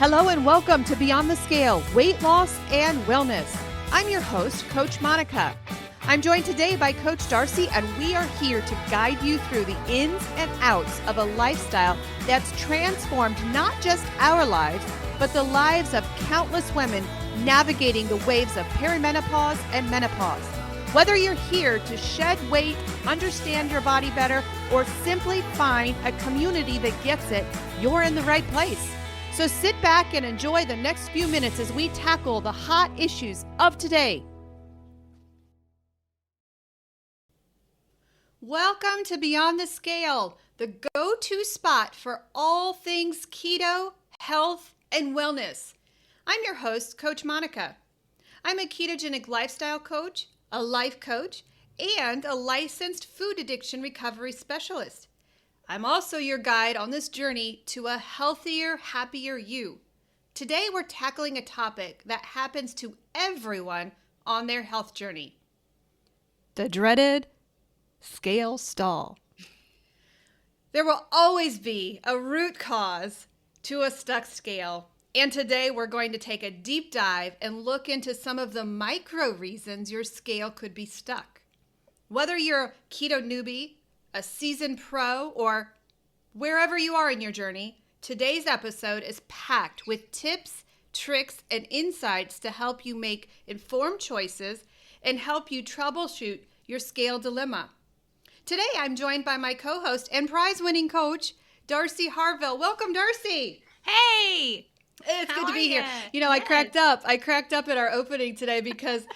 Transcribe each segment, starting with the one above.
Hello and welcome to Beyond the Scale, Weight Loss and Wellness. I'm your host, Coach Monica. I'm joined today by Coach Darcy, and we are here to guide you through the ins and outs of a lifestyle that's transformed not just our lives, but the lives of countless women navigating the waves of perimenopause and menopause. Whether you're here to shed weight, understand your body better, or simply find a community that gets it, you're in the right place. So sit back and enjoy the next few minutes as we tackle the hot issues of today. Welcome to Beyond the Scale, the go-to spot for all things keto, health, and wellness. I'm your host, Coach Monica. I'm a ketogenic lifestyle coach, a life coach, and a licensed food addiction recovery specialist. I'm also your guide on this journey to a healthier, happier you. Today, we're tackling a topic that happens to everyone on their health journey. The dreaded scale stall. There will always be a root cause to a stuck scale. And today, we're going to take a deep dive and look into some of the micro reasons your scale could be stuck. Whether you're a keto newbie, a seasoned pro, or wherever you are in your journey, today's episode is packed with tips, tricks, and insights to help you make informed choices and help you troubleshoot your scale dilemma. Today, I'm joined by my co-host and prize-winning coach, Darcy Harville. Welcome, Darcy. Hey! It's good to be here. You know, Yes. I cracked up at our opening today because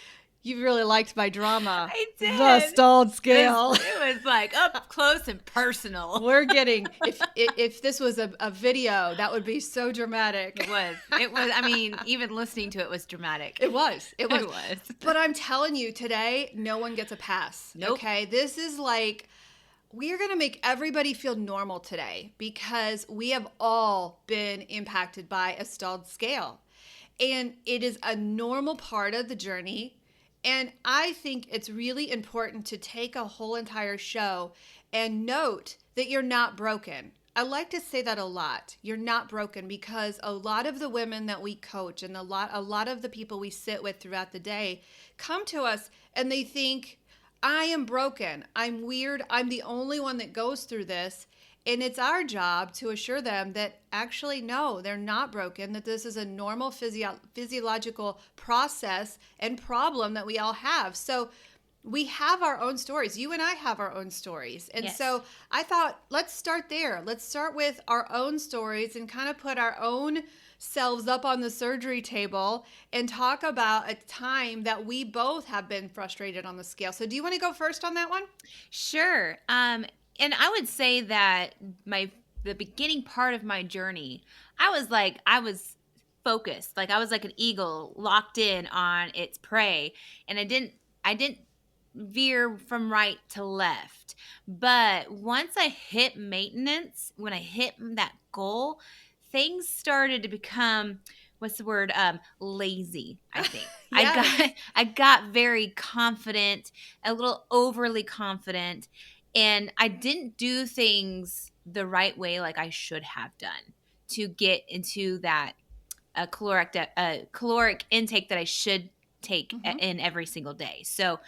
you really liked my drama. I did. The stalled scale. It was like up close and personal. We're getting, if this was a video, that would be so dramatic. It was. I mean, even listening to it was dramatic. It was. But But I'm telling you, today, no one gets a pass. Nope. Okay? This is like, we are going to make everybody feel normal today because we have all been impacted by a stalled scale. And it is a normal part of the journey. And I think it's really important to take a whole entire show and note that you're not broken. I like to say that a lot. You're not broken, because a lot of the women that we coach and a lot of the people we sit with throughout the day come to us and they think, I am broken. I'm weird. I'm the only one that goes through this. And it's our job to assure them that actually, no, they're not broken, that this is a normal physiological process and problem that we all have. So we have our own stories. You and I have our own stories. And Yes. so I thought, let's start there. Let's start with our own stories and kind of put our own selves up on the surgery table and talk about a time that we both have been frustrated on the scale. So do you want to go first on that one? Sure. And I would say that the beginning part of my journey, I was focused. Like I was like an eagle locked in on its prey, and I didn't veer from right to left. But once I hit maintenance, when I hit that goal, things started to become, what's the word? Lazy, I think. Yes. I got very confident, a little overly confident, and I didn't do things the right way like I should have done to get into that caloric intake that I should take in every single day. So,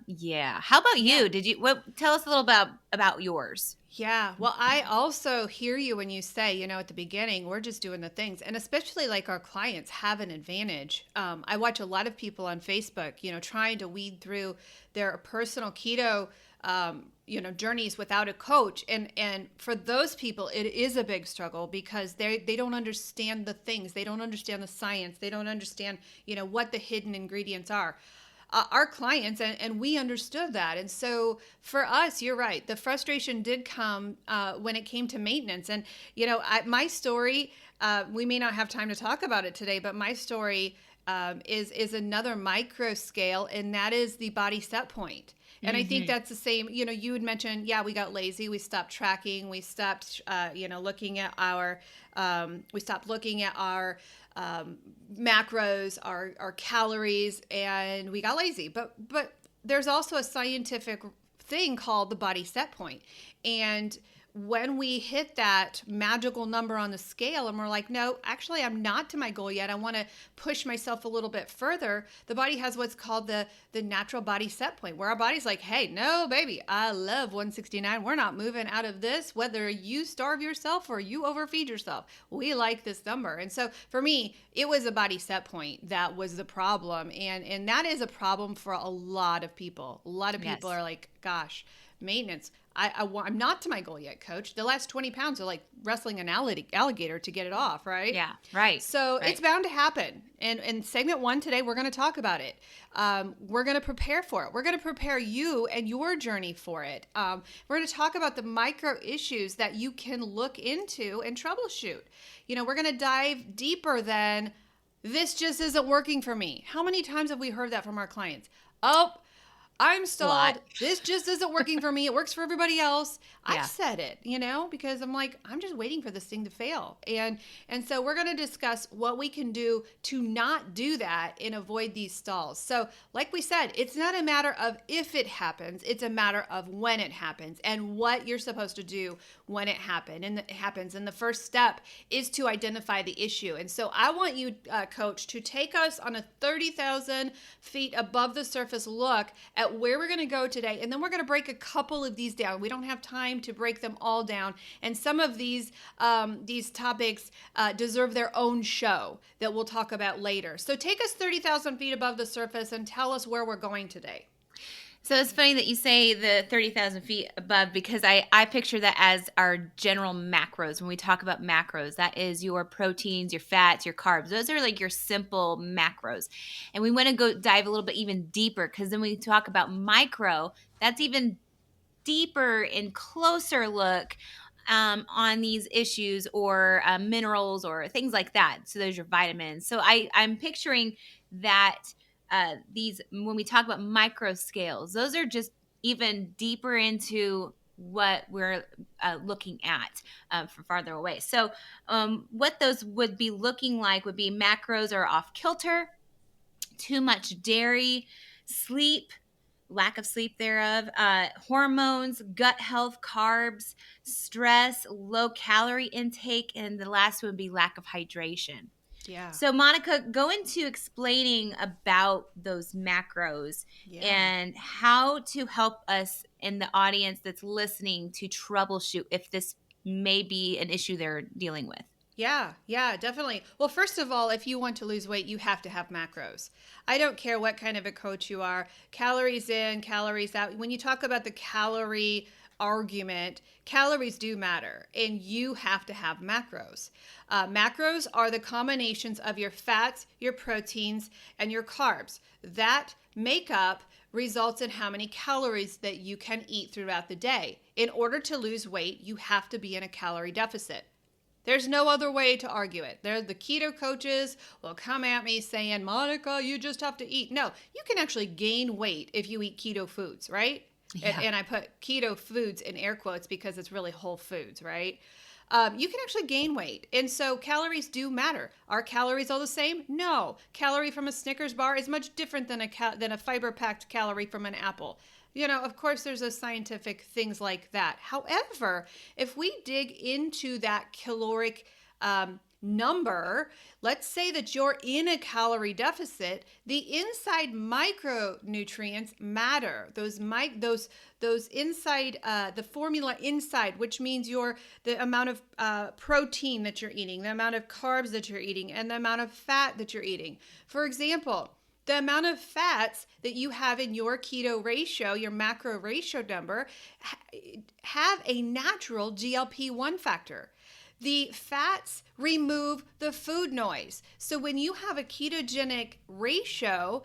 yeah. How about you? Tell us a little about yours? Yeah. Well, I also hear you when you say, at the beginning, we're just doing the things. And especially like our clients have an advantage. I watch a lot of people on Facebook, trying to weed through their personal keto journeys without a coach. And for those people, it is a big struggle because they don't understand the things. They don't understand the science. They don't understand, what the hidden ingredients are. Our clients, and we understood that. And so for us, you're right. The frustration did come when it came to maintenance. And, my story, we may not have time to talk about it today, but my story is another micro scale, and that is the body set point. And I think that's the same, you had mentioned, we got lazy. We stopped tracking. We stopped, looking at our macros, our calories, and we got lazy. But there's also a scientific thing called the body set point. And when we hit that magical number on the scale and we're like, no, actually, I'm not to my goal yet. I want to push myself a little bit further. The body has what's called the natural body set point, where our body's like, hey, no, baby, I love 169. We're not moving out of this, whether you starve yourself or you overfeed yourself. We like this number. And so for me, it was a body set point that was the problem. And that is a problem for a lot of people. A lot of people are like, gosh, maintenance. I'm not to my goal yet, coach. The last 20 pounds are like wrestling an alligator to get it off, right? Yeah, right. So it's bound to happen. And in segment 1 today, we're going to talk about it. We're going to prepare for it. We're going to prepare you and your journey for it. We're going to talk about the micro issues that you can look into and troubleshoot. We're going to dive deeper than this just isn't working for me. How many times have we heard that from our clients? Oh, I'm stalled. This just isn't working for me. It works for everybody else. I've said it, because I'm like, I'm just waiting for this thing to fail. And so we're going to discuss what we can do to not do that and avoid these stalls. So like we said, it's not a matter of if it happens. It's a matter of when it happens and what you're supposed to do when it happens. And the first step is to identify the issue. And so I want you, coach, to take us on a 30,000 feet above the surface look at where we're going to go today. And then we're going to break a couple of these down. We don't have time to break them all down. And some of these topics deserve their own show that we'll talk about later. So take us 30,000 feet above the surface and tell us where we're going today. So it's funny that you say the 30,000 feet above, because I picture that as our general macros. When we talk about macros, that is your proteins, your fats, your carbs. Those are like your simple macros. And we want to go dive a little bit even deeper, because then we talk about micro. That's even deeper and closer look on these issues, or minerals or things like that. So there's your vitamins. So I'm picturing that these, when we talk about micro scales, those are just even deeper into what we're looking at from farther away. So what those would be looking like would be macros are off kilter, too much dairy, sleep, lack of sleep thereof, hormones, gut health, carbs, stress, low calorie intake, and the last would be lack of hydration. Yeah. So Monica, go into explaining about those macros and how to help us in the audience that's listening to troubleshoot if this may be an issue they're dealing with. Yeah, definitely. Well, first of all, if you want to lose weight, you have to have macros. I don't care what kind of a coach you are. Calories in, calories out. When you talk about the calorie argument, calories do matter, and you have to have macros. Macros are the combinations of your fats, your proteins, and your carbs. That makeup results in how many calories that you can eat throughout the day. In order to lose weight, you have to be in a calorie deficit. There's no other way to argue it. The keto coaches will come at me saying, Monica, you just have to eat. No, you can actually gain weight if you eat keto foods, right? Yeah. And I put keto foods in air quotes because it's really whole foods, right? You can actually gain weight. And so calories do matter. Are calories all the same? No. Calorie from a Snickers bar is much different than a fiber-packed calorie from an apple. Of course, there's a scientific things like that. However, if we dig into that caloric number, let's say that you're in a calorie deficit, the inside micronutrients matter. Those inside, the formula inside, which means the amount of protein that you're eating, the amount of carbs that you're eating, and the amount of fat that you're eating. For example, the amount of fats that you have in your keto ratio, your macro ratio number, have a natural GLP-1 factor. The fats remove the food noise. So when you have a ketogenic ratio,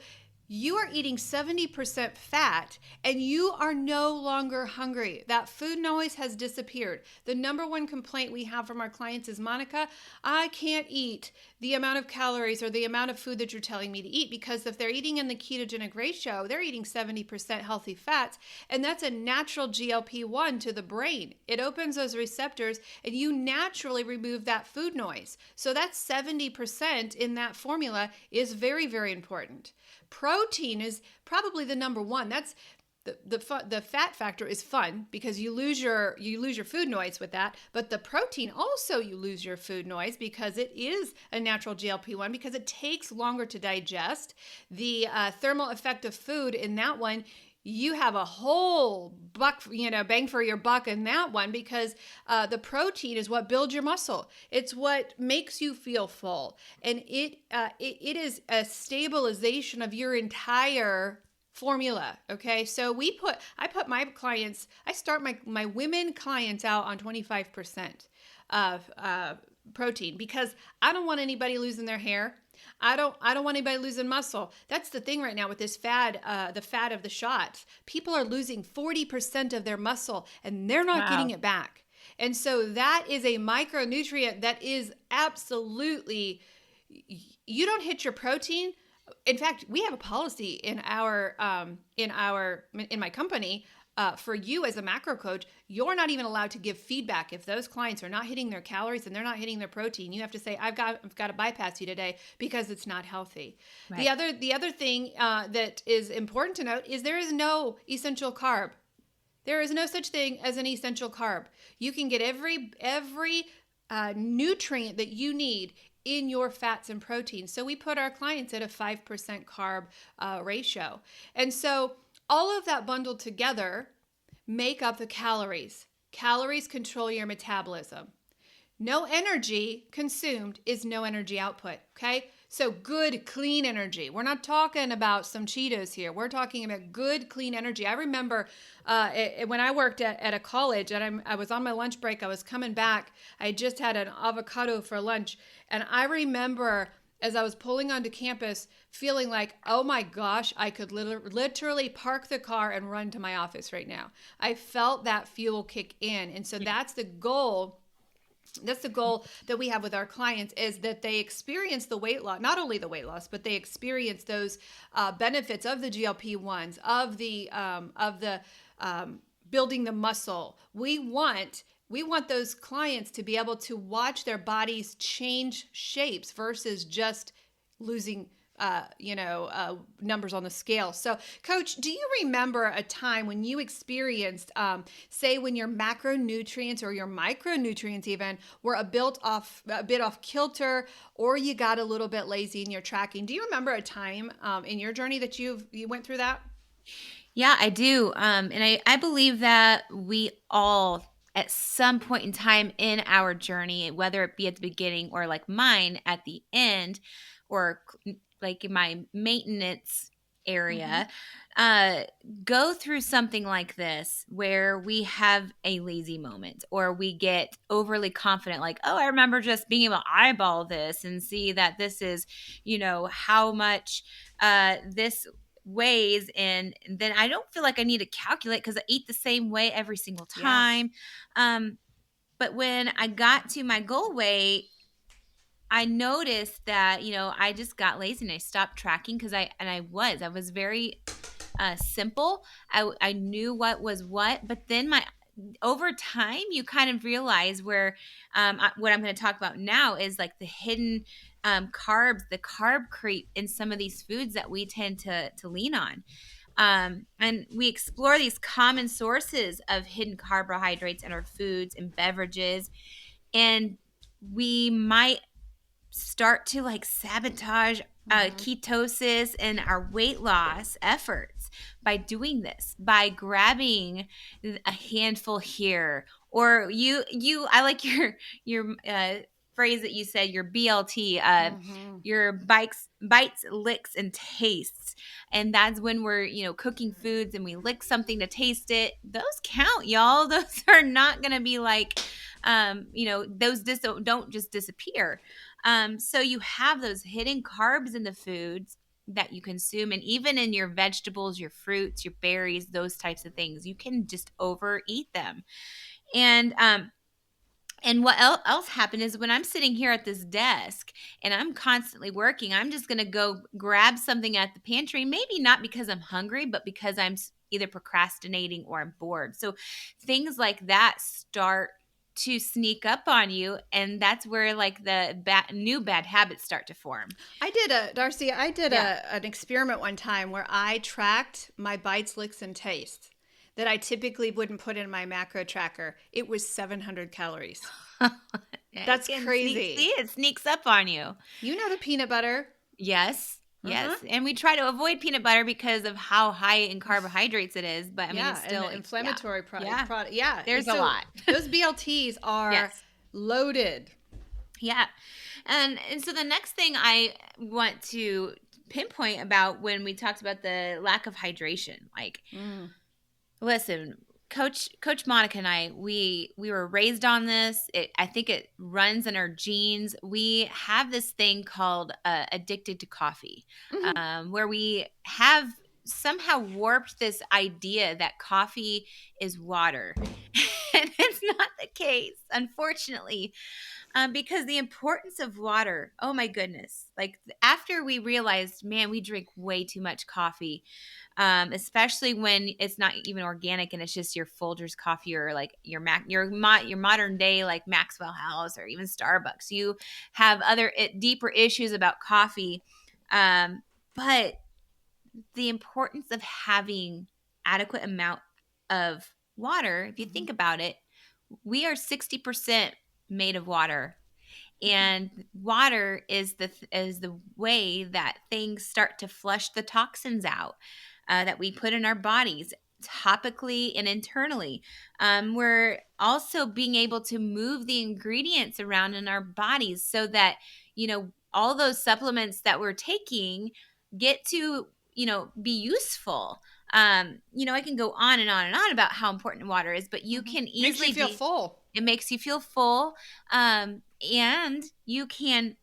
you are eating 70% fat and you are no longer hungry. That food noise has disappeared. The number one complaint we have from our clients is, Monica, I can't eat the amount of calories or the amount of food that you're telling me to eat, because if they're eating in the ketogenic ratio, they're eating 70% healthy fats, and that's a natural GLP-1 to the brain. It opens those receptors and you naturally remove that food noise. So that 70% in that formula is very, very important. Protein is probably the number one. the fat factor is fun because you lose your food noise with that, but the protein also you lose your food noise because it is a natural GLP-1 because it takes longer to digest. The thermal effect of food in that one, you have a whole bang for your buck in that one because the protein is what builds your muscle. It's what makes you feel full, and it is a stabilization of your entire formula. Okay, so I start my women clients out on 25% of protein because I don't want anybody losing their hair. I don't want anybody losing muscle. That's the thing right now with this fad, the fad of the shots. People are losing 40% of their muscle and they're not getting it back. And so that is a micronutrient that is absolutely, you don't hit your protein. In fact, we have a policy in my company for you as a macro coach. You're not even allowed to give feedback if those clients are not hitting their calories and they're not hitting their protein. You have to say, I've got to bypass you today because it's not healthy. Right. The other thing that is important to note is there is no essential carb. There is no such thing as an essential carb. You can get every nutrient that you need in your fats and proteins. So we put our clients at a 5% carb ratio. And so all of that bundled together make up the calories. Calories control your metabolism. No energy consumed is no energy output, okay? So good, clean energy. We're not talking about some Cheetos here. We're talking about good, clean energy. I remember when I worked at a college and I was on my lunch break, I was coming back. I just had an avocado for lunch. And I remember as I was pulling onto campus feeling like, oh my gosh, I could literally park the car and run to my office right now. I felt that fuel kick in. And so that's the goal. That's the goal that we have with our clients, is that they experience the weight loss, not only the weight loss, but they experience those benefits of the GLP-1s, of the building the muscle. We want those clients to be able to watch their bodies change shapes versus just losing numbers on the scale. So, Coach, do you remember a time when you experienced, say, when your macronutrients or your micronutrients even were a bit off kilter, or you got a little bit lazy in your tracking? Do you remember a time in your journey that you went through that? Yeah, I do. And I believe that we all, at some point in time in our journey, whether it be at the beginning or like mine at the end, or like in my maintenance area, go through something like this where we have a lazy moment or we get overly confident, like, oh, I remember just being able to eyeball this and see that this is, how much this weighs, and then I don't feel like I need to calculate because I eat the same way every single time. Yes. But when I got to my goal weight, I noticed that, I just got lazy and I stopped tracking because I was very simple. I knew what was what, but then over time you kind of realize where what I'm going to talk about now is like the hidden carbs, the carb creep in some of these foods that we tend to lean on. And we explore these common sources of hidden carbohydrates in our foods and beverages, and we might start to like sabotage ketosis and our weight loss efforts by doing this, by grabbing a handful here, or I like your phrase that you said, your BLT, your bites, licks, and tastes. And that's when we're, cooking foods and we lick something to taste it. Those count, y'all. Those are not going to be like, those don't just disappear. So you have those hidden carbs in the foods that you consume, and even in your vegetables, your fruits, your berries, those types of things. You can just overeat them. And what else happened is when I'm sitting here at this desk and I'm constantly working, I'm just going to go grab something at the pantry, maybe not because I'm hungry, but because I'm either procrastinating or I'm bored. So things like that start to sneak up on you, and that's where like the new bad habits start to form. Darcy, I did an experiment one time where I tracked my bites, licks, and tastes that I typically wouldn't put in my macro tracker. It was 700 calories. That's crazy. See, it sneaks up on you. You know the peanut butter. Yes. Yes. And we try to avoid peanut butter because of how high in carbohydrates it is. But I mean, it's still and the inflammatory product. There's a lot. Those BLTs are loaded. Yeah. And so the next thing I want to pinpoint about when we talked about the lack of hydration, like, listen, Coach Monica and I, we were raised on this. I think it runs in our genes. We have this thing called addicted to coffee, where we have somehow warped this idea that coffee is water. And it's not the case, unfortunately, because the importance of water, oh my goodness. Like after we realized, man, we drink way too much coffee, especially when it's not even organic and it's just your Folgers coffee or like your modern day like Maxwell House or even Starbucks. You have other deeper issues about coffee, but the importance of having adequate amount of water. If you think about it, we are 60% made of water. And water is the way that things start to flush the toxins out that we put in our bodies topically and internally. We're also being able to move the ingredients around in our bodies so that, all those supplements that we're taking get to, be useful. I can go on and on and on about how important water is, but you can easily feel full. It makes you feel full. And you can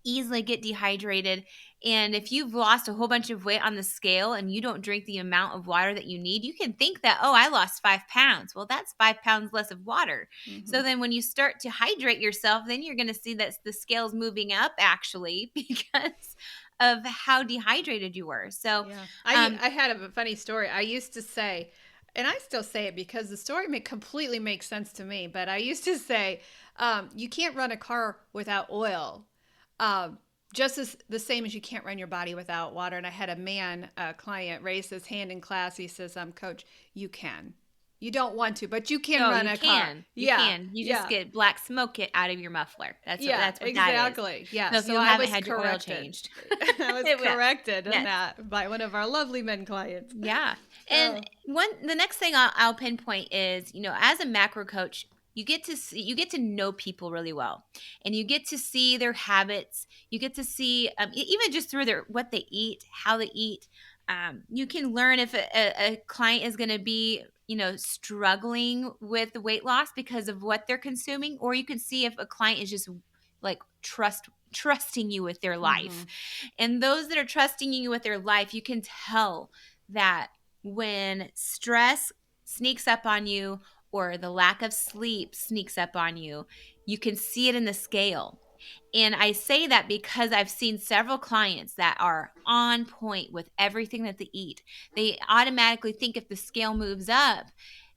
easily get dehydrated. And if you've lost a whole bunch of weight on the scale and you don't drink the amount of water that you need, you can think that, oh, I lost 5 pounds. Well, that's 5 pounds less of water. So then when you start to hydrate yourself, then you're going to see that the scale's moving up actually because of how dehydrated you were. So I had a funny story. I used to say, and I still say it because the story completely makes sense to me, but I used to say, you can't run a car without oil. Just the same as you can't run your body without water. And I had a client raise his hand in class. He says, Coach, you can. You don't want to, but you can run a car. You can. You just get black smoke it out of your muffler. That's what exactly. That is. Yeah. So you haven't had your oil changed. I was corrected on that by one of our lovely men clients. Yeah. And the next thing I'll pinpoint is, as a macro coach, you get to know people really well, and you get to see their habits. You get to see even just through what they eat, how they eat. You can learn if a client is going to be, struggling with weight loss because of what they're consuming, or you can see if a client is just like trusting you with their life. And those that are trusting you with their life, you can tell that when stress sneaks up on you or the lack of sleep sneaks up on you, you can see it in the scale. And I say that because I've seen several clients that are on point with everything that they eat. They automatically think if the scale moves up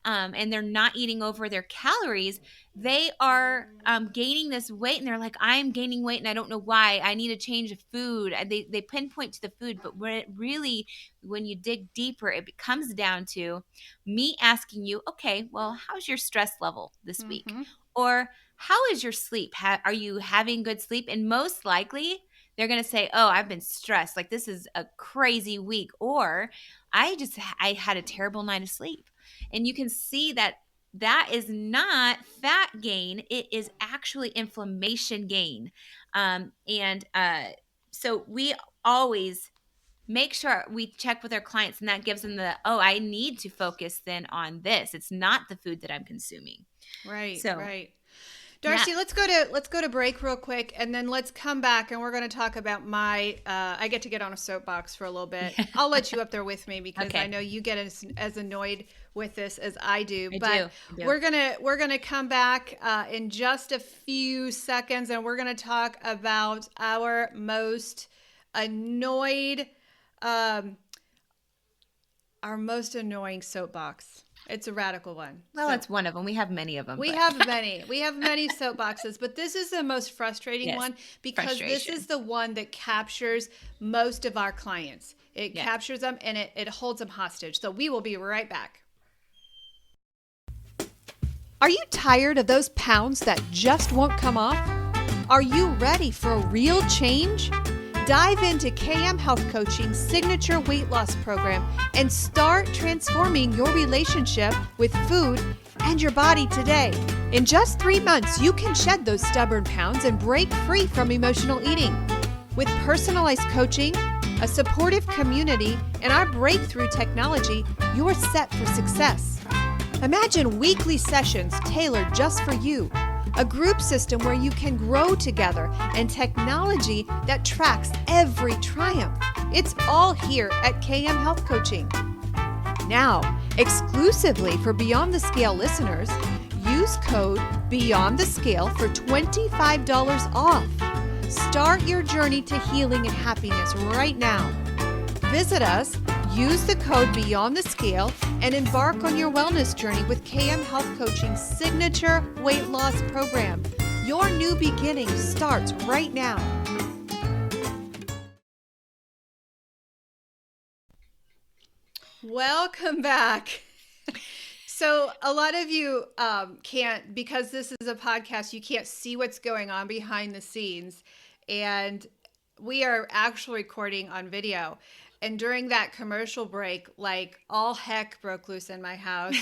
and they're not eating over their calories, they are gaining this weight, and they're like, I'm gaining weight and I don't know why. I need a change of food. They pinpoint to the food, but when you dig deeper, it comes down to me asking you, okay, well, how's your stress level this week? Or how is your sleep? Are you having good sleep? And most likely they're going to say, oh, I've been stressed. Like this is a crazy week. Or I had a terrible night of sleep. And you can see that is not fat gain. It is actually inflammation gain. So we always make sure we check with our clients, and that gives them I need to focus then on this. It's not the food that I'm consuming. Right. Right. Darcy, let's go to break real quick, and then let's come back, and we're going to talk about I get to get on a soapbox for a little bit. I'll let you up there with me because I know you get as annoyed with this as I do. I do. We're gonna come back in just a few seconds, and we're gonna talk about our most annoying soapbox. It's a radical one. Well, So it's one of them. We have many of them. we but- have many. We have many soapboxes, but this is the most frustrating Yes, one because this frustration. is the one that captures most of our clients. It Yes. captures them and it holds them hostage. So we will be right back. Are you tired of those pounds that just won't come off? Are you ready for a real change? Dive into KM Health Coaching's signature weight loss program and start transforming your relationship with food and your body today. In just 3 months, you can shed those stubborn pounds and break free from emotional eating. With personalized coaching, a supportive community, and our breakthrough technology, you're set for success. Imagine weekly sessions tailored just for you, a group system where you can grow together, and technology that tracks every triumph. It's all here at KM Health Coaching. Now, exclusively for Beyond the Scale listeners, use code Beyond the Scale for $25 off. Start your journey to healing and happiness right now. Visit us, use the code Beyond the Scale, and embark on your wellness journey with KM Health Coaching's signature weight loss program. Your new beginning starts right now. Welcome back. So a lot of you can't, because this is a podcast, you can't see what's going on behind the scenes. And we are actually recording on video. And during that commercial break, like all heck broke loose in my house.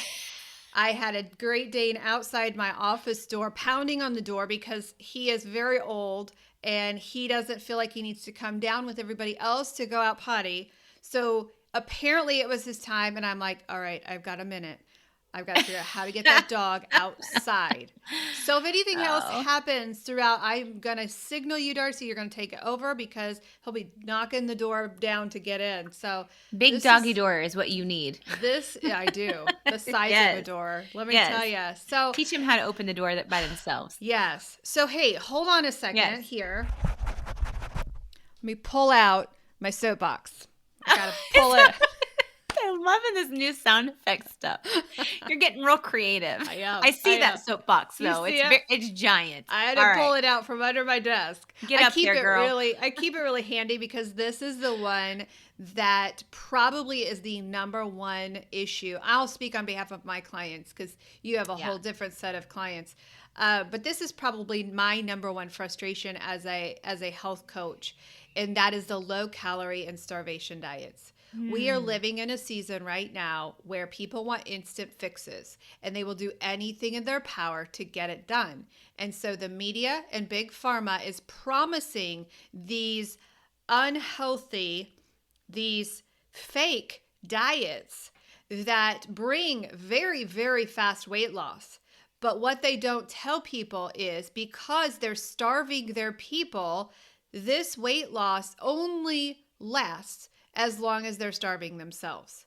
I had a Great Dane outside my office door, pounding on the door because he is very old and he doesn't feel like he needs to come down with everybody else to go out potty. So apparently it was his time. And I'm like, all right, I've got a minute. I've got to figure out how to get that dog outside. So if anything else happens throughout, I'm going to signal you, Darcy, you're going to take it over because he'll be knocking the door down to get in. So Big doggy door is what you need. I do. The size Yes. of a door. Let me Yes. tell you. So Teach them how to open the door by themselves. yes. So, hey, hold on a second Yes. here. Let me pull out my soapbox. I got to pull it. I'm loving this new sound effect stuff. You're getting real creative. I am. I see I that am. soapbox You though. see It's it? it's giant. I had to All pull right. it out from under my desk. Get I up keep there, it girl. I keep it really handy because this is the one that probably is the number one issue. I'll speak on behalf of my clients because you have a whole different set of clients. But this is probably my number one frustration as a health coach, and that is the low calorie and starvation diets. We are living in a season right now where people want instant fixes and they will do anything in their power to get it done. And so the media and big pharma is promising these unhealthy, these fake diets that bring very, very fast weight loss. But what they don't tell people is because they're starving their people, this weight loss only lasts as long as they're starving themselves.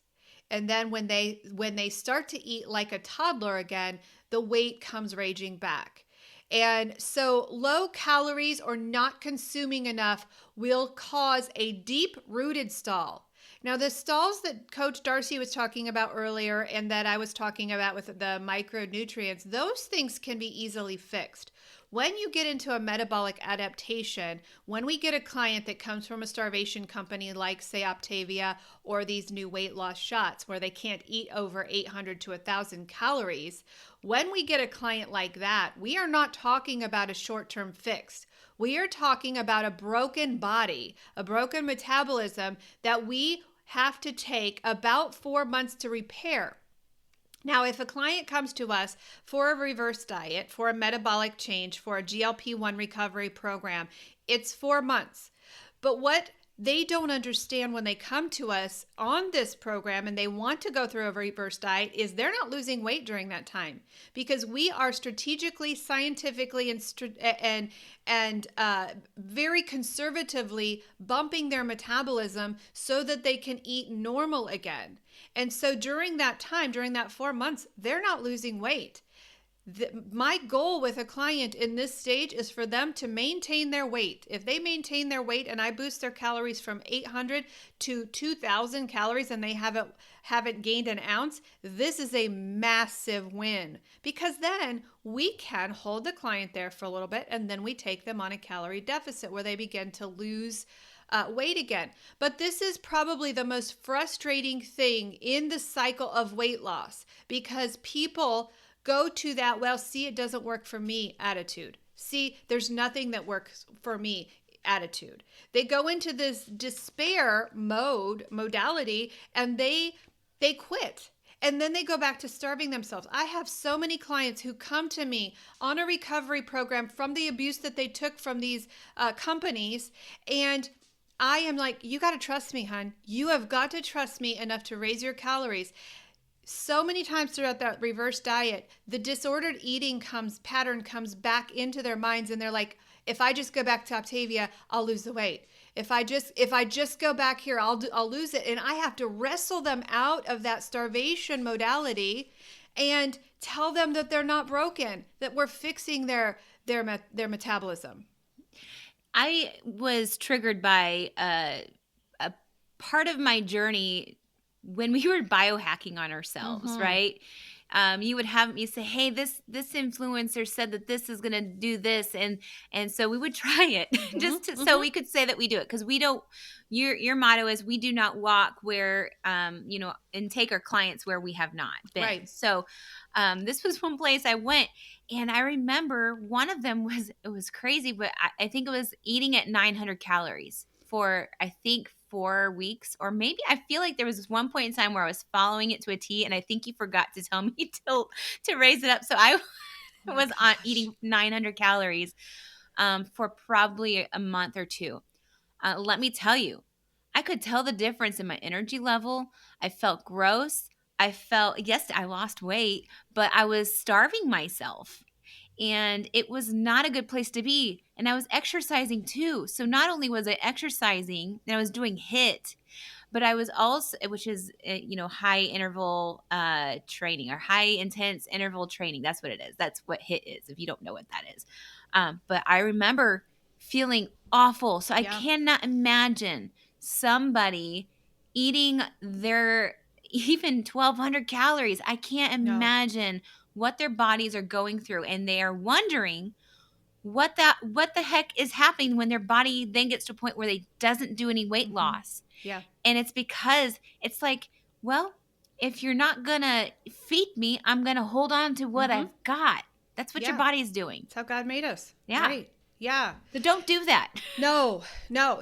And then when they start to eat like a toddler again, the weight comes raging back. And so low calories or not consuming enough will cause a deep-rooted stall. Now, the stalls that Coach Darcy was talking about earlier and that I was talking about with the micronutrients, those things can be easily fixed. When you get into a metabolic adaptation, when we get a client that comes from a starvation company like, say, Optavia or these new weight loss shots where they can't eat over 800 to 1,000 calories, when we get a client like that, we are not talking about a short-term fix. We are talking about a broken body, a broken metabolism that we have to take about 4 months to repair. Now, if a client comes to us for a reverse diet, for a metabolic change, for a GLP-1 recovery program, it's 4 months. But what they don't understand when they come to us on this program and they want to go through a reverse diet is they're not losing weight during that time because we are strategically, scientifically, and very conservatively bumping their metabolism so that they can eat normal again. And so during that time, during that 4 months, they're not losing weight. My goal with a client in this stage is for them to maintain their weight. If they maintain their weight and I boost their calories from 800 to 2,000 calories and they haven't gained an ounce, this is a massive win, because then we can hold the client there for a little bit and then we take them on a calorie deficit where they begin to lose weight again. But this is probably the most frustrating thing in the cycle of weight loss, because people go to that, well, see, it doesn't work for me attitude. See, there's nothing that works for me attitude. They go into this despair modality, and they quit. And then they go back to starving themselves. I have so many clients who come to me on a recovery program from the abuse that they took from these companies. And I am like, you got to trust me, hon. You have got to trust me enough to raise your calories. So many times throughout that reverse diet, the disordered eating pattern comes back into their minds, and they're like, if I just go back to Optavia, I'll lose the weight. If I just go back here, I'll lose it. And I have to wrestle them out of that starvation modality and tell them that they're not broken, that we're fixing their metabolism. I was triggered by a part of my journey when we were biohacking on ourselves, right? You would have me say, hey, this influencer said that this is going to do this. And so we would try it so we could say that we do it. Because we don't, your motto is we do not walk where, and take our clients where we have not been. Right. So this was one place I went, and I remember one of them it was crazy, but I think it was eating at 900 calories for, I think, 4 weeks, or maybe I feel like there was this one point in time where I was following it to a T, and I think you forgot to tell me to raise it up. So I was on eating 900 calories for probably a month or two. Let me tell you, I could tell the difference in my energy level. I felt gross. Yes, I lost weight, but I was starving myself. And it was not a good place to be. And I was exercising too. So not only was I exercising and I was doing HIIT, but I was also, which is, high interval training, or high intense interval training. That's what it is. That's what HIIT is, if you don't know what that is. But I remember feeling awful. So I cannot imagine somebody eating their even 1,200 calories. I can't imagine what their bodies are going through, and they are wondering what the heck is happening when their body then gets to a point where they doesn't do any weight loss. Yeah. And it's because it's like, well, if you're not gonna feed me, I'm gonna hold on to what I've got. That's what your body's doing. That's how God made us. Yeah. Right. Yeah. So don't do that. No.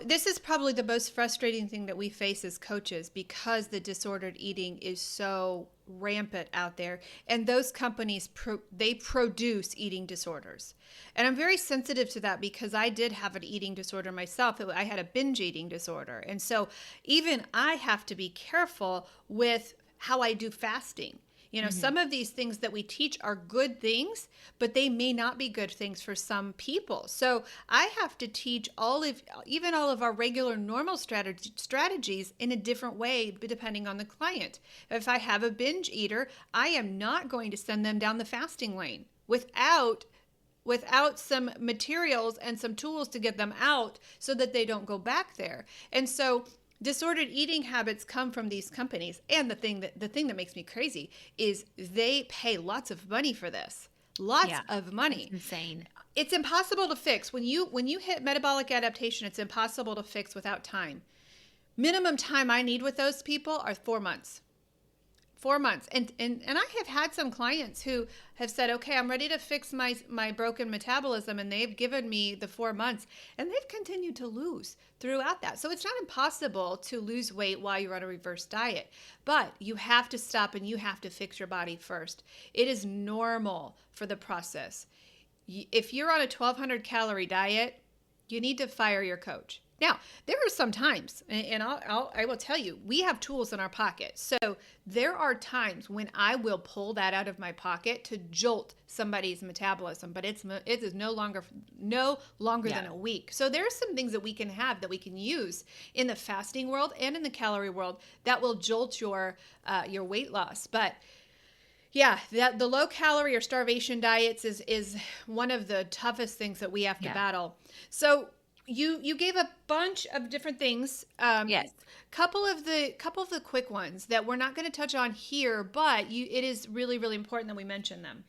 This is probably the most frustrating thing that we face as coaches, because the disordered eating is so rampant out there. And those companies, they produce eating disorders. And I'm very sensitive to that, because I did have an eating disorder myself. I had a binge eating disorder. And so even I have to be careful with how I do fasting. Some of these things that we teach are good things, but they may not be good things for some people. So I have to teach all of our regular normal strategies in a different way, depending on the client. If I have a binge eater, I am not going to send them down the fasting lane without some materials and some tools to get them out so that they don't go back there. And so disordered eating habits come from these companies. And the thing that makes me crazy is they pay lots of money for this. Lots of money. That's insane. It's impossible to fix. When you hit metabolic adaptation, it's impossible to fix without time. Minimum time I need with those people are 4 months. 4 months. And I have had some clients who have said, okay, I'm ready to fix my broken metabolism. And they've given me the 4 months, and they've continued to lose throughout that. So it's not impossible to lose weight while you're on a reverse diet, but you have to stop and you have to fix your body first. It is normal for the process. If you're on a 1,200 calorie diet, you need to fire your coach. Now, there are some times, and I will tell you, we have tools in our pocket. So there are times when I will pull that out of my pocket to jolt somebody's metabolism, but it is no longer than a week. So there are some things that we can have that we can use in the fasting world and in the calorie world that will jolt your weight loss. But Yeah, the low calorie or starvation diets is one of the toughest things that we have to Yeah. battle. So you gave a bunch of different things. Yes. Couple of the quick ones that we're not going to touch on here, but it is really really important that we mention them.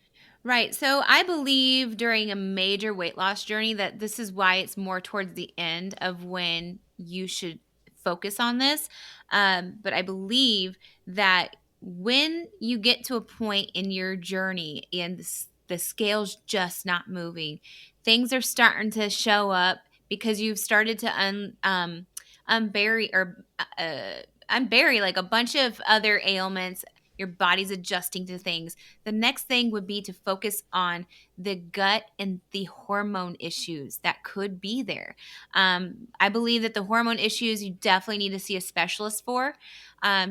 Right. So I believe during a major weight loss journey that this is why it's more towards the end of when you should focus on this. But I believe that when you get to a point in your journey and the scale's just not moving, things are starting to show up because you've started to unbury or unbury like a bunch of other ailments. Your body's adjusting to things. The next thing would be to focus on the gut and the hormone issues that could be there. I believe that the hormone issues you definitely need to see a specialist for,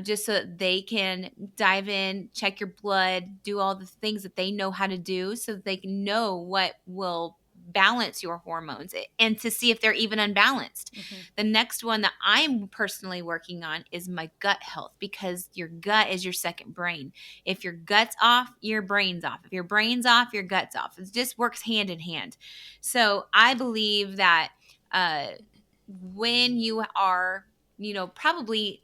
just so that they can dive in, check your blood, do all the things that they know how to do so that they can know what will balance your hormones and to see if they're even unbalanced. The next one that I'm personally working on is my gut health, because your gut is your second brain. If your gut's off, your brain's off. If your brain's off, your gut's off. It just works hand in hand. So I believe that when you are, probably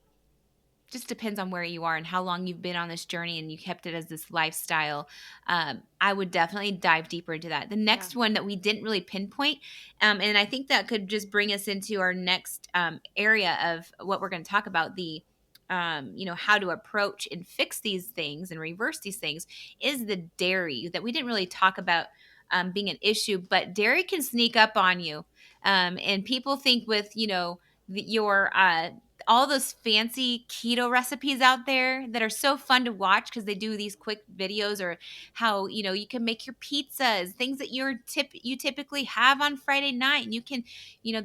just depends on where you are and how long you've been on this journey and you kept it as this lifestyle. I would definitely dive deeper into that. The next one that we didn't really pinpoint, and I think that could just bring us into our next area of what we're going to talk about, the how to approach and fix these things and reverse these things, is the dairy that we didn't really talk about being an issue, but dairy can sneak up on you. And people think with, your all those fancy keto recipes out there that are so fun to watch because they do these quick videos, or how you can make your pizzas, things that you typically have on Friday night, and you can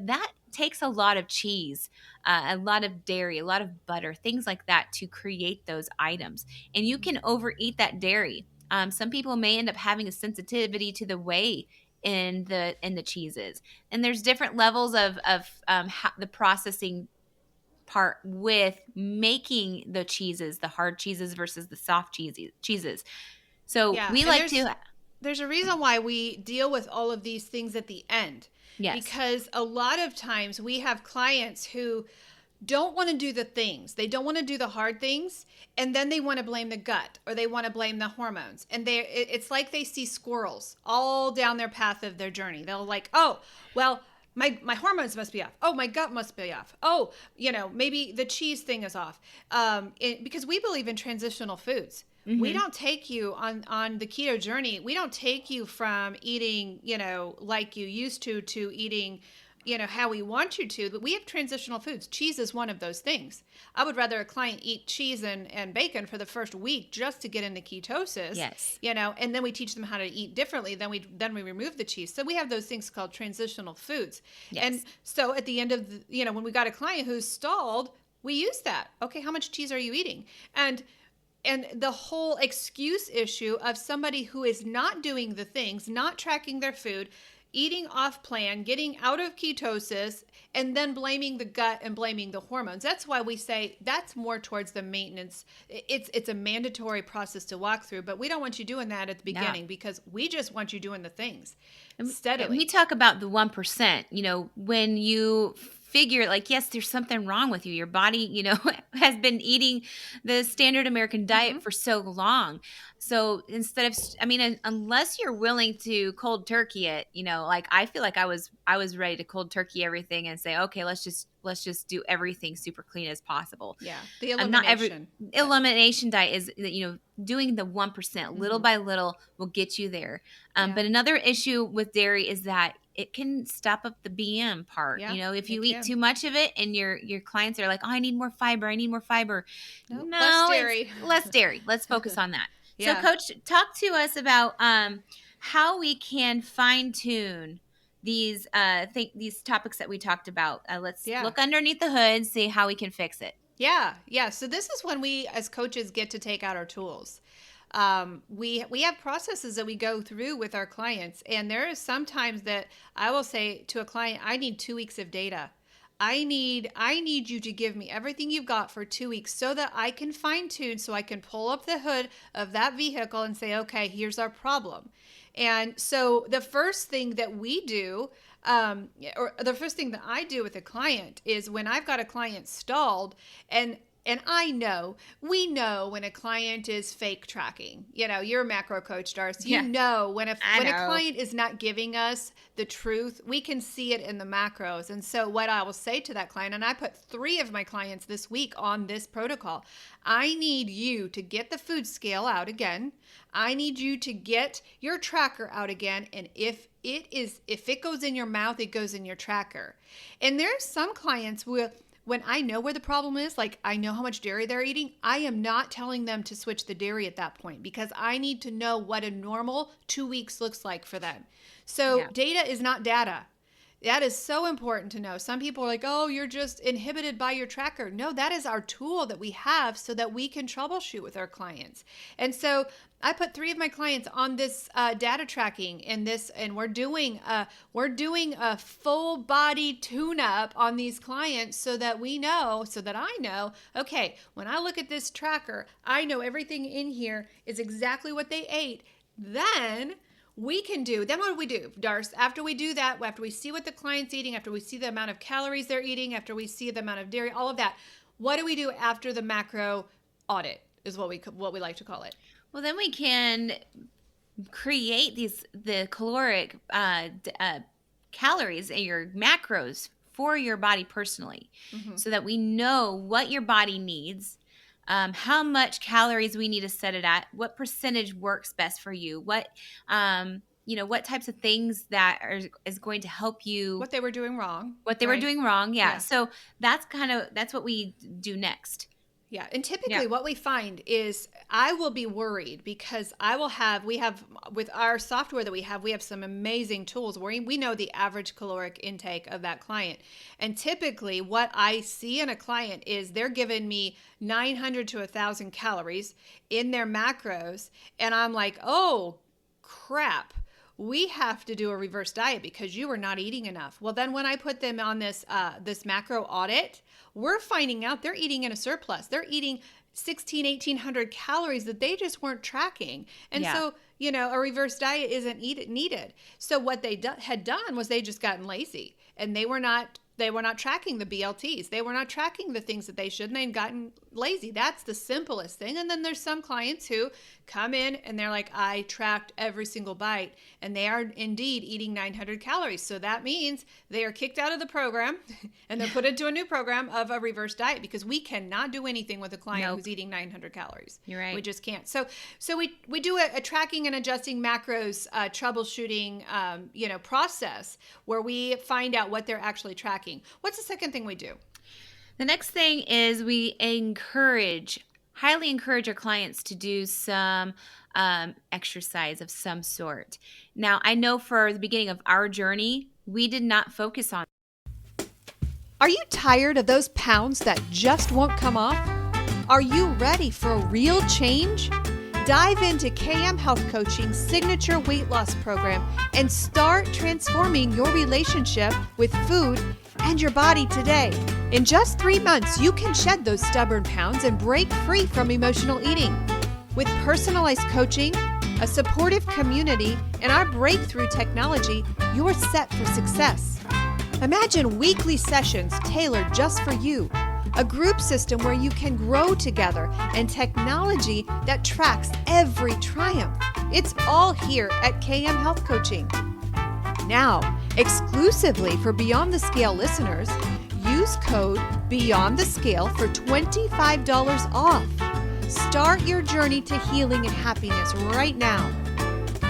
that takes a lot of cheese, a lot of dairy, a lot of butter, things like that to create those items, and you can overeat that dairy. Some people may end up having a sensitivity to the whey in the cheeses, and there's different levels of how the processing part with making the cheeses, the hard cheeses versus the soft cheeses. So Yeah, we and like to, there's a reason why we deal with all of these things at the end. yes, Because a lot of times we have clients who don't want to do the things. They don't want to do the hard things, and then they want to blame the gut or they want to blame the hormones. And it's like they see squirrels all down their path of their journey. They'll like, "Oh, well, my hormones must be off. Oh, my gut must be off. Oh, maybe the cheese thing is off." Because we believe in transitional foods. We don't take you on the keto journey. We don't take you from eating, like you used to eating, how we want you to. But we have transitional foods. Cheese is one of those things. I would rather a client eat cheese and bacon for the first week just to get into ketosis. yes, And then we teach them how to eat differently. Then we remove the cheese. So we have those things called transitional foods. yes. And so at the end of when we got a client who's stalled, we use that. Okay, how much cheese are you eating? And the whole excuse issue of somebody who is not doing the things, not tracking their food, eating off plan, getting out of ketosis, and then blaming the gut and blaming the hormones. That's why we say that's more towards the maintenance. It's a mandatory process to walk through, but we don't want you doing that at the beginning because we just want you doing the things steadily. We talk about the 1%, when you figure like, yes, there's something wrong with you. Your body, has been eating the standard American diet for so long. So instead of, unless you're willing to cold turkey it, like I feel like I was ready to cold turkey everything and say, okay, let's just do everything super clean as possible. Yeah. The elimination. Elimination diet is, doing the 1% little by little will get you there. But another issue with dairy is that it can stop up the BM part. Yeah, If you eat too much of it and your clients are like, oh, I need more fiber. Nope, No, less dairy. Less dairy. Let's focus on that. Yeah. So Coach, talk to us about how we can fine tune these topics that we talked about. Let's look underneath the hood, see how we can fix it. Yeah. So this is when we as coaches get to take out our tools. We have processes that we go through with our clients, and there is sometimes that I will say to a client, I need 2 weeks of data. I need you to give me everything you've got for 2 weeks so that I can fine tune, so I can pull up the hood of that vehicle and say, okay, here's our problem. And so the first thing that we do, or the first thing that I do with a client is when I've got a client stalled, and we know when a client is fake tracking. You're a macro coach, Darcy. You know when a client is not giving us the truth, we can see it in the macros. And so what I will say to that client, and I put 3 of my clients this week on this protocol, I need you to get the food scale out again. I need you to get your tracker out again. And if it goes in your mouth, it goes in your tracker. And there's some clients when I know where the problem is, like I know how much dairy they're eating, I am not telling them to switch the dairy at that point because I need to know what a normal 2 weeks looks like for them. So data is not data. That is so important to know. Some people are like, oh, you're just inhibited by your tracker. No, that is our tool that we have so that we can troubleshoot with our clients. And so I put 3 of my clients on this data tracking and we're doing a full body tune-up on these clients so that I know, okay, when I look at this tracker, I know everything in here is exactly what they ate. Then what do we do, Darce? After we do that, after we see what the client's eating, after we see the amount of calories they're eating, after we see the amount of dairy, all of that, what do we do after the macro audit is what we like to call it. Well, then we can create the caloric calories and your macros for your body personally, so that we know what your body needs, how much calories we need to set it at, what percentage works best for you, what types of things is going to help you, what they were doing wrong. Yeah. So that's what we do next. Yeah. And typically what we find is I will be worried because we have with our software that we have some amazing tools where we know the average caloric intake of that client. And typically what I see in a client is they're giving me 900 to 1,000 calories in their macros. And I'm like, oh, crap. We have to do a reverse diet because you are not eating enough. Well, then when I put them on this macro audit, we're finding out they're eating in a surplus. They're eating 1,800 calories that they just weren't tracking. And so, a reverse diet isn't needed. So what they had done was they just gotten lazy and they were not tracking the BLTs. They were not tracking the things that they should, and they'd gotten lazy. That's the simplest thing. And then there's some clients who come in and they're like, I tracked every single bite, and they are indeed eating 900 calories. So that means they are kicked out of the program and they're put into a new program of a reverse diet because we cannot do anything with a client who's eating 900 calories. You're right. We just can't. So we do a tracking and adjusting macros troubleshooting process where we find out what they're actually tracking. What's the second thing we do? The next thing is we highly encourage our clients to do some exercise of some sort. Now, I know for the beginning of our journey, we did not focus on. Are you tired of those pounds that just won't come off? Are you ready for a real change? Dive into KM Health Coaching's signature weight loss program and start transforming your relationship with food and your body today. In just 3 months, you can shed those stubborn pounds and break free from emotional eating. With personalized coaching, a supportive community, and our breakthrough technology, you're set for success. Imagine weekly sessions tailored just for you, a group system where you can grow together, and technology that tracks every triumph. It's all here at KM Health Coaching. Now, exclusively for Beyond the Scale listeners, use code Beyond the Scale for $25 off. Start your journey to healing and happiness right now.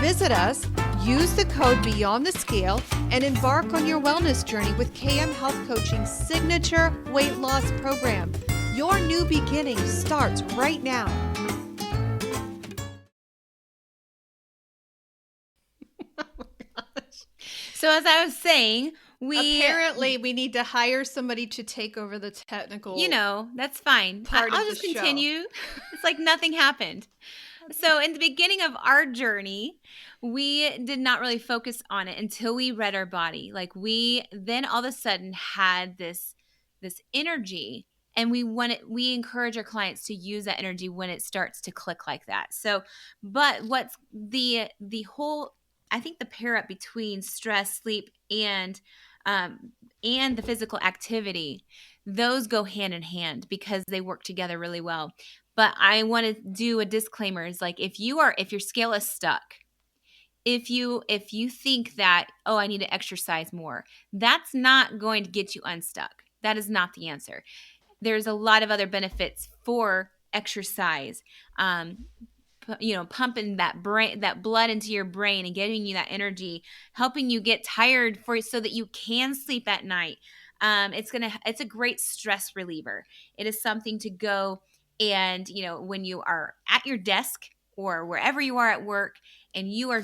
Visit us, use the code Beyond the Scale, and embark on your wellness journey with KM Health Coaching's signature weight loss program. Your new beginning starts right now. So as I was saying, apparently we need to hire somebody to take over the technical. That's fine. I'll just continue. It's like nothing happened. So in the beginning of our journey, we did not really focus on it until we read our body. Like we then all of a sudden had this this energy, and we encourage our clients to use that energy when it starts to click like that. So, but what's the whole, I think the pair up between stress, sleep, and the physical activity, those go hand in hand because they work together really well. But I want to do a disclaimer, is like, if your scale is stuck, if you think that, oh, I need to exercise more, that's not going to get you unstuck. That is not the answer. There's a lot of other benefits for exercise. Pumping that blood into your brain and getting you that energy, helping you get tired so that you can sleep at night. It's a great stress reliever. It is something to go and, when you are at your desk or wherever you are at work and you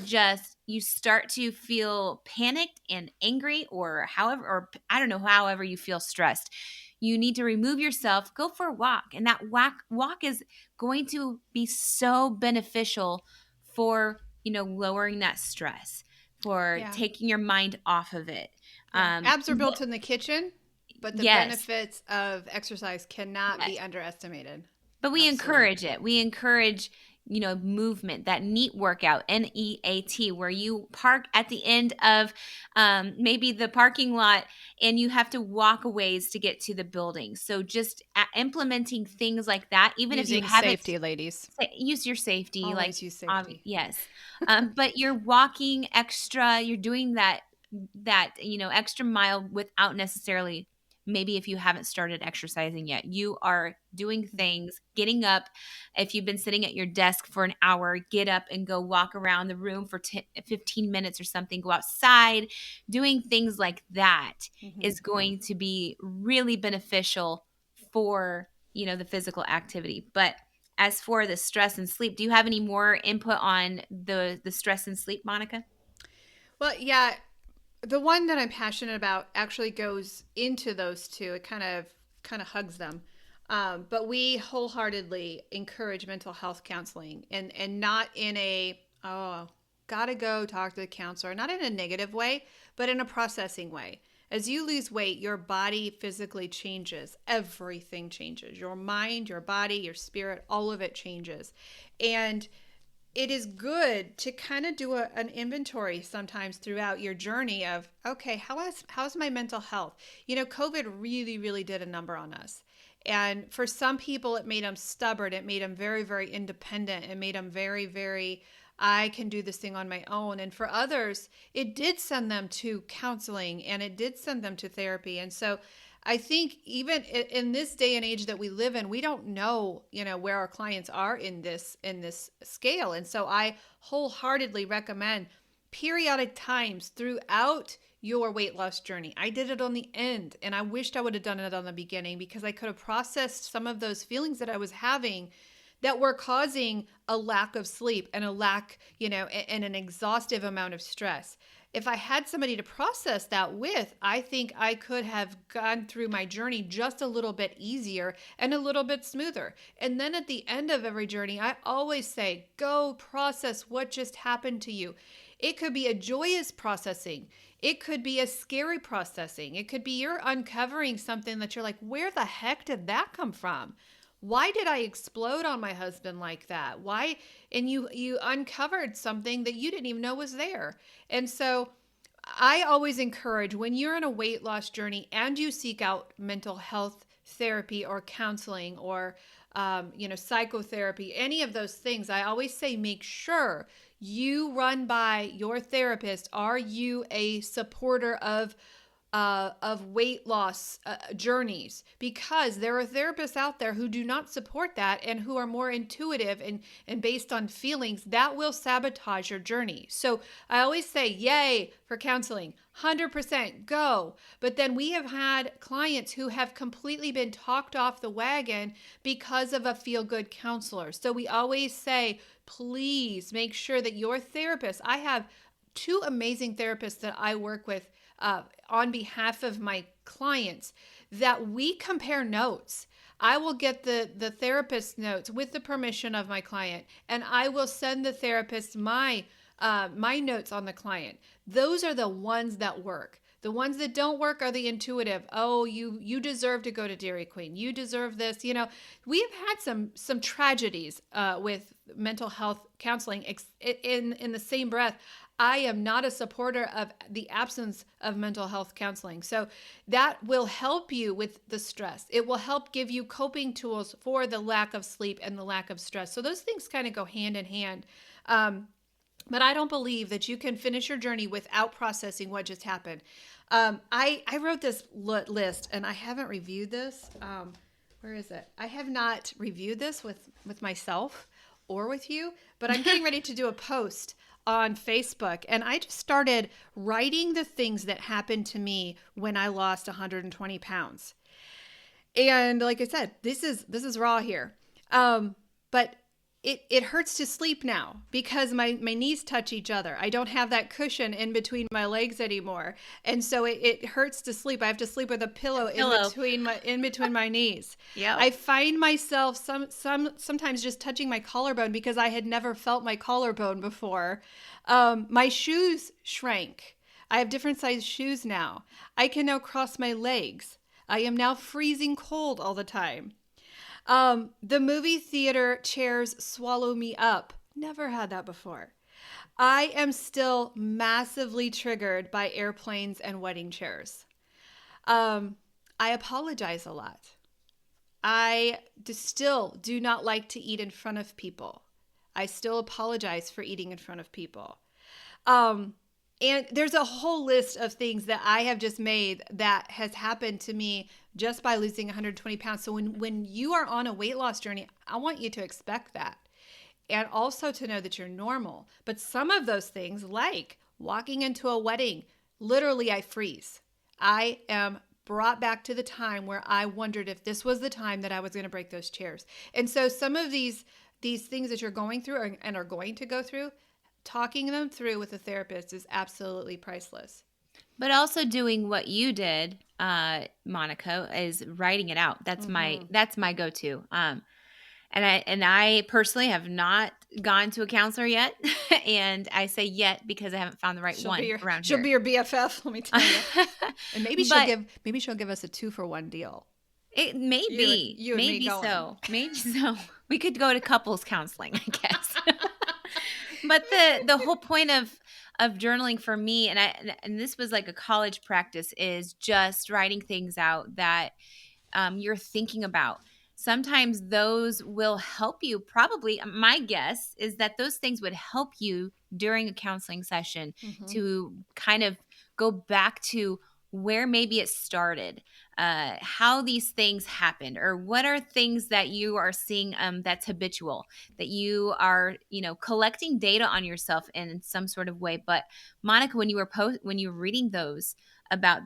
start to feel panicked and angry, or I don't know, however you feel stressed, you need to remove yourself, go for a walk. And that walk is going to be so beneficial for, lowering that stress, for taking your mind off of it. Abs are built in the kitchen, but the yes. benefits of exercise cannot be underestimated. But we encourage it. We encourage, movement, that NEAT workout, NEAT, where you park at the end of maybe the parking lot and you have to walk a ways to get to the building. So just implementing things like that, even Using if you haven't. Safety, ladies. Use your safety. Always use safety. Yes. But you're walking extra, you're doing that, extra mile without necessarily, maybe if you haven't started exercising yet, you are doing things, getting up. If you've been sitting at your desk for an hour, get up and go walk around the room for 15 minutes or something, go outside. Doing things like that is going to be really beneficial for, the physical activity. But as for the stress and sleep, do you have any more input on the stress and sleep, Monica? Well, yeah. The one that I'm passionate about actually goes into those two. It kind of hugs them. But we wholeheartedly encourage mental health counseling, and not in a, gotta go talk to the counselor, not in a negative way, but in a processing way. As you lose weight, your body physically changes. Everything changes. Your mind, your body, your spirit, all of it changes. And it is good to kind of do an inventory sometimes throughout your journey of, okay, how's my mental health? COVID really, really did a number on us. And for some people, it made them stubborn. It made them very, very independent. It made them very, very, I can do this thing on my own. And for others, it did send them to counseling, and it did send them to therapy. And so I think even in this day and age that we live in, we don't know, where our clients are in this scale. And so I wholeheartedly recommend periodic times throughout your weight loss journey. I did it on the end, and I wished I would have done it on the beginning, because I could have processed some of those feelings that I was having that were causing a lack of sleep and a lack, and an exhaustive amount of stress. If I had somebody to process that with, I think I could have gone through my journey just a little bit easier and a little bit smoother. And then at the end of every journey, I always say, go process what just happened to you. It could be a joyous processing. It could be a scary processing. It could be you're uncovering something that you're like, where the heck did that come from? Why did I explode on my husband like that? Why? And you uncovered something that you didn't even know was there. And so I always encourage, when you're in a weight loss journey and you seek out mental health therapy or counseling or psychotherapy, any of those things, I always say, make sure you run by your therapist. Are you a supporter of weight loss journeys? Because there are therapists out there who do not support that and who are more intuitive and based on feelings that will sabotage your journey. So I always say, yay for counseling, 100% go. But then we have had clients who have completely been talked off the wagon because of a feel-good counselor. So we always say, please make sure that your therapist, I have 2 amazing therapists that I work with on behalf of my clients, that we compare notes. I will get the therapist notes with the permission of my client, and I will send the therapist my notes on the client. Those are the ones that work. The ones that don't work are the intuitive. Oh, you deserve to go to Dairy Queen. You deserve this. You know, we have had some tragedies with mental health counseling. In the same breath, I am not a supporter of the absence of mental health counseling. So that will help you with the stress. It will help give you coping tools for the lack of sleep and the lack of stress. So those things kind of go hand in hand. But I don't believe that you can finish your journey without processing what just happened. I wrote this list, and I haven't reviewed this. Where is it? I have not reviewed this with myself or with you, but I'm getting ready to do a post on Facebook, and I just started writing the things that happened to me when I lost 120 pounds. And like I said, this is raw here. But it hurts to sleep now because my knees touch each other. I don't have that cushion in between my legs anymore. And so it hurts to sleep. I have to sleep with a pillow. in between my knees. Yeah. I find myself sometimes just touching my collarbone because I had never felt my collarbone before. My shoes shrank. I have different size shoes now. I can now cross my legs. I am now freezing cold all the time. The movie theater chairs swallow me up. Never had that before. I am still massively triggered by airplanes and wedding chairs. I apologize a lot. I still do not like to eat in front of people. I still apologize for eating in front of people. And there's a whole list of things that I have just made that has happened to me just by losing 120 pounds. So when you are on a weight loss journey, I want you to expect that. And also to know that you're normal. But some of those things, like walking into a wedding, literally I freeze. I am brought back to the time where I wondered if this was the time that I was going to break those chairs. And so some of these things that you're going through and are going to go through, talking them through with a therapist is absolutely priceless. But also doing what you did, Monica, is writing it out. That's my go-to. And I personally have not gone to a counselor yet, and I say yet because I haven't found the right one around here. She'll be your BFF, let me tell you. And maybe she'll give us a 2-for-1 deal. It may be. You and maybe me going. so. Maybe so. We could go to couples counseling, I guess. But the whole point of journaling for me, and this was like a college practice, is just writing things out that you're thinking about. Sometimes those will help you. Probably, my guess is that those things would help you during a counseling session to kind of go back to where maybe it started, how these things happened, or what are things that you are seeing that's habitual, that you are, collecting data on yourself in some sort of way. But Monica, when you were reading those about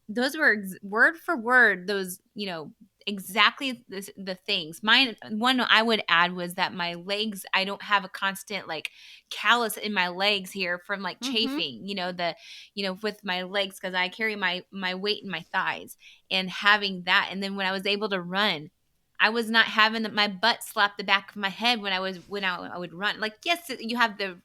those were word for word, those, exactly the things. Mine, one I would add was that my legs, I don't have a constant like callus in my legs here from like chafing, with my legs, because I carry my weight in my thighs, and having that. And then when I was able to run, I was not having my butt slap the back of my head when I would run. Like, yes, you have the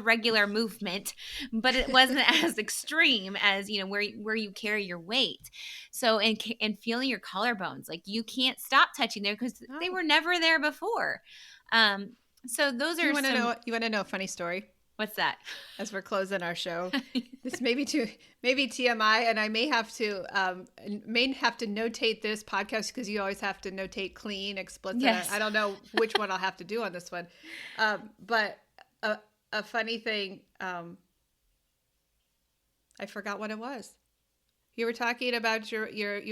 regular movement, but it wasn't as extreme as, where you carry your weight. So, and feeling your collarbones, like you can't stop touching there because they were never there before. So those are you want to know a funny story? What's that? As we're closing our show, this maybe TMI, and I may have to notate this podcast because you always have to notate clean, explicit. Yes. I don't know which one I'll have to do on this one, but a funny thing, I forgot what it was. You were talking about you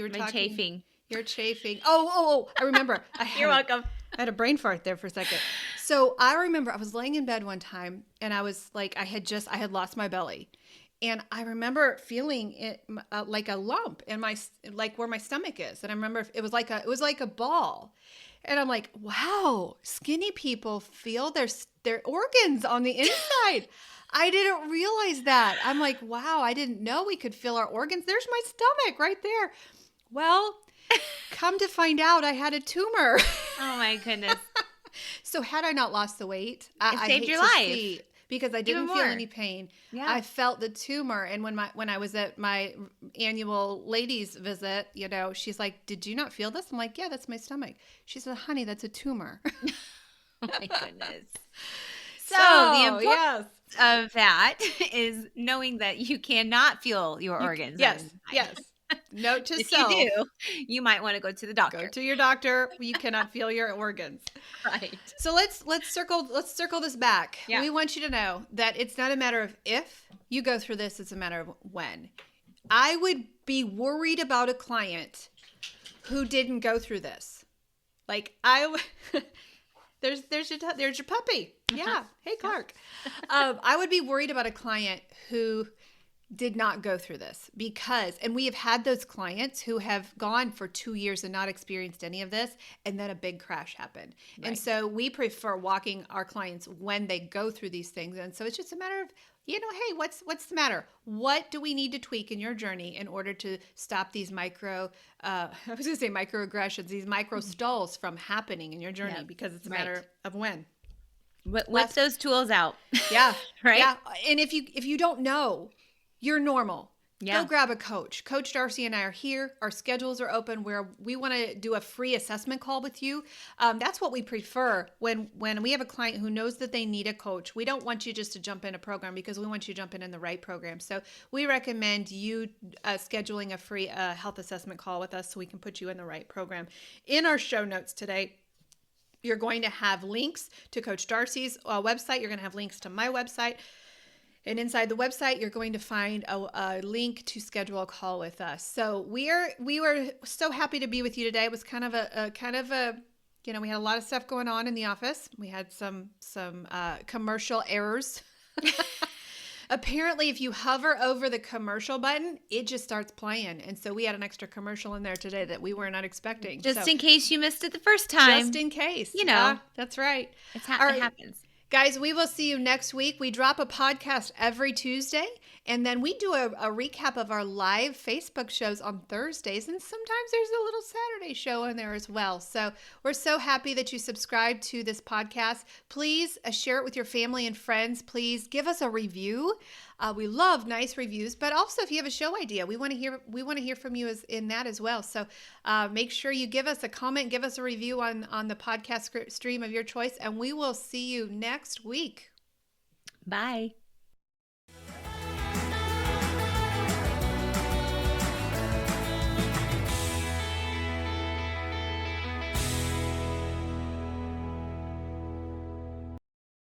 were talking chafing. You're chafing. Oh! I remember. You're welcome. I had a brain fart there for a second. So I remember I was laying in bed one time, and I was like, I had lost my belly, and I remember feeling it like a lump in my, like where my stomach is, and I remember it was like a ball, and I'm like, wow, skinny people feel their organs on the inside. I didn't realize that. I'm like, wow, I didn't know we could feel our organs. There's my stomach right there. Well, come to find out, I had a tumor. Oh my goodness. So had I not lost the weight, it saved your life. because I didn't feel more. any pain. Yeah. I felt the tumor. And when I was at my annual ladies visit, you know, she's like, "Did you not feel this?" I'm like, "Yeah, that's my stomach." She said, "Honey, that's a tumor." Oh my goodness. So the importance yes. of that is knowing that you cannot feel your organs. Yes. And Yes. Note to if self. you do, you might want to go to the doctor. Go to your doctor. You cannot feel your organs. Right. So let's circle this back. Yeah. We want you to know that it's not a matter of if you go through this, it's a matter of when. I would be worried about a client who didn't go through this. Like there's your puppy. Yeah. Hey, Clark. I would be worried about a client who did not go through this and we have had those clients who have gone for 2 years and not experienced any of this, and then a big crash happened. Right. And so we prefer walking our clients when they go through these things. And so it's just a matter of, you know, hey, what's the matter? What do we need to tweak in your journey in order to stop these microaggressions, these micro stalls from happening in your journey? Because it's a matter of when. Whip those tools out. Yeah. Right. Yeah. And if you don't know, you're normal. Yeah. Go grab a coach. Coach Darcy and I are here. Our schedules are open where we want to do a free assessment call with you. That's what we prefer when we have a client who knows that they need a coach. We don't want you just to jump in a program because we want you to jump in the right program. So we recommend you scheduling a free health assessment call with us so we can put you in the right program. In our show notes today, you're going to have links to Coach Darcy's website. You're going to have links to my website. And inside the website, you're going to find a link to schedule a call with us. So we were so happy to be with you today. It was kind of a you know, we had a lot of stuff going on in the office. We had some commercial errors. Apparently, if you hover over the commercial button, it just starts playing. And so we had an extra commercial in there today that we were not expecting. Just in case you missed it the first time. Just in case. You know. Yeah, that's right. It happens. Guys, we will see you next week. We drop a podcast every Tuesday, and then we do a recap of our live Facebook shows on Thursdays, and sometimes there's a little Saturday show in there as well. So we're so happy that you subscribe to this podcast. Please share it with your family and friends. Please give us a review. We love nice reviews, but also if you have a show idea, we want to hear from you in that as well. So make sure you give us a comment, give us a review on the podcast stream of your choice, and we will see you next week. Bye.